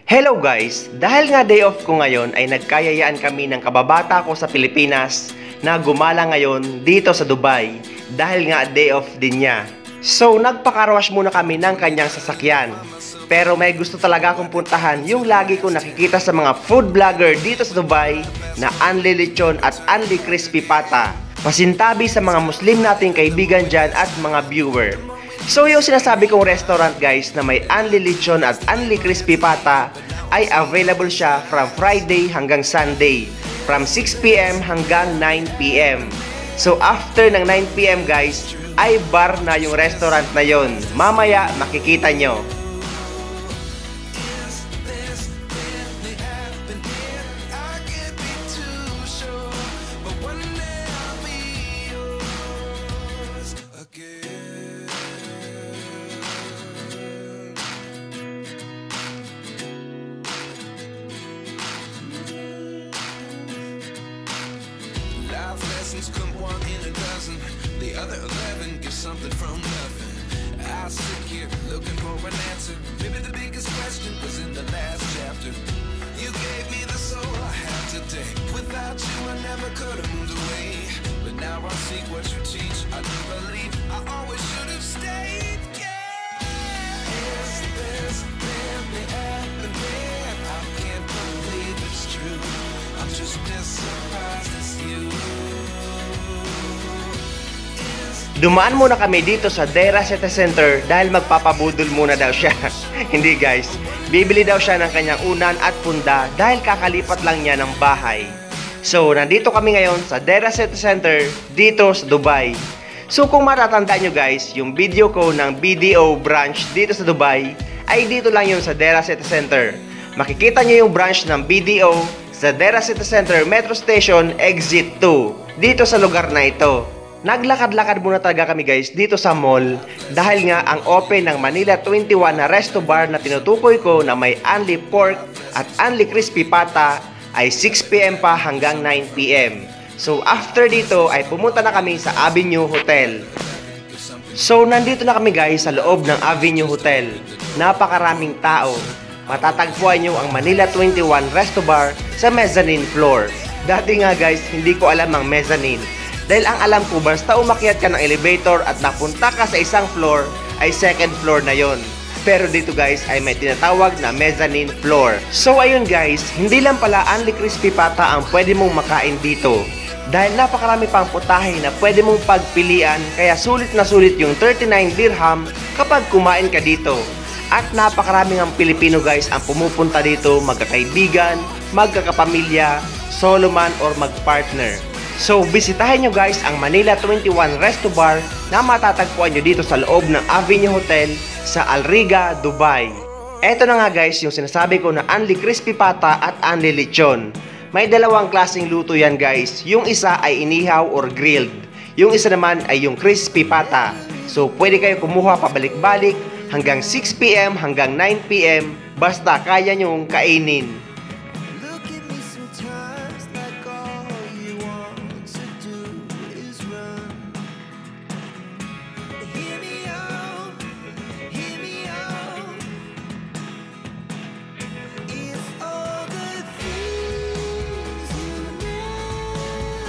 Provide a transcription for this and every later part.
Hello guys! Dahil nga day off ko ngayon ay nagkayayaan kami ng kababata ko sa Pilipinas na gumala ngayon dito sa Dubai dahil nga day off din niya. So nagpakarwash muna kami ng kanyang sasakyan. Pero may gusto talaga akong puntahan yung lagi ko nakikita sa mga food vlogger dito sa Dubai na Unli Lechon at Unli Crispy Pata. Pasintabi sa mga Muslim nating kaibigan dyan at mga viewer. So yung sinasabi kong restaurant guys na may Unli Lechon at Unli Crispy Pata ay available siya from Friday hanggang Sunday from 6 PM hanggang 9 PM. So after ng 9 PM guys ay bar na yung restaurant na yon. Mamaya makikita nyo. Come one in a dozen, the other 11 give something from nothing. I sit here looking for an answer. Maybe the biggest question was in the last chapter. You gave me the soul I have today. Without you I never could have moved away. But now I seek what you teach. I do believe I always should have stayed. Yeah. Is this really happening? I can't believe it's true. I'm just as surprised as you. Dumaan muna kami dito sa Deira City Center dahil magpapabudol muna daw siya. Hindi guys, bibili daw siya ng kanyang unan at punda dahil kakalipat lang niya ng bahay. So nandito kami ngayon sa Deira City Center dito sa Dubai. So kung matatandaan nyo guys, yung video ko ng BDO branch dito sa Dubai ay dito lang yun sa Deira City Center. Makikita nyo yung branch ng BDO sa Deira City Center Metro Station Exit 2 dito sa lugar na ito. Naglakad-lakad muna talaga kami guys dito sa mall dahil nga ang open ng Manila 21 na resto bar na tinutukoy ko na may Unli Pork at Unli Crispy Pata ay 6 PM pa hanggang 9 PM. So after dito ay pumunta na kami sa Avenue Hotel. So nandito na kami guys sa loob ng Avenue Hotel. Napakaraming tao. Matatagpuan nyo ang Manila 21 resto bar sa mezzanine floor. Dati nga guys hindi ko alam ang mezzanine. Dahil ang alam ko, basta umakyat ka ng elevator at napunta ka sa isang floor, ay second floor na yon. Pero dito guys, ay may tinatawag na mezzanine floor. So ayun guys, hindi lang pala Unli Crispy Pata ang pwede mong makain dito. Dahil napakarami pang putahe na pwede mong pagpilian, kaya sulit na sulit yung 39 dirham kapag kumain ka dito. At napakarami ng Pilipino guys ang pumupunta dito, magkakaibigan, magkakapamilya, solo man or magpartner. So, bisitahin nyo guys ang Manila 21 Resto Bar na matatagpuan nyo dito sa loob ng Avenue Hotel sa Al Riga, Dubai. Eto na nga guys yung sinasabi ko na Unli Crispy Pata at Unli Lechon. May dalawang klaseng luto yan guys. Yung isa ay inihaw or grilled. Yung isa naman ay yung crispy pata. So, pwede kayo kumuha pabalik-balik hanggang 6 PM hanggang 9 PM basta kaya nyong kainin.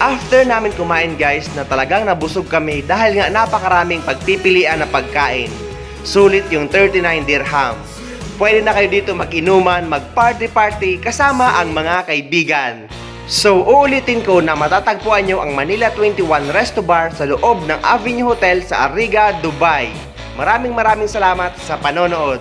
After namin kumain guys na talagang nabusog kami dahil nga napakaraming pagpipilian na pagkain. Sulit yung 39 dirham. Pwede na kayo dito mag-inuman, mag-party-party kasama ang mga kaibigan. So uulitin ko na matatagpuan nyo ang Manila 21 Resto Bar sa loob ng Avenue Hotel sa Al Riga, Dubai. Maraming salamat sa panonood.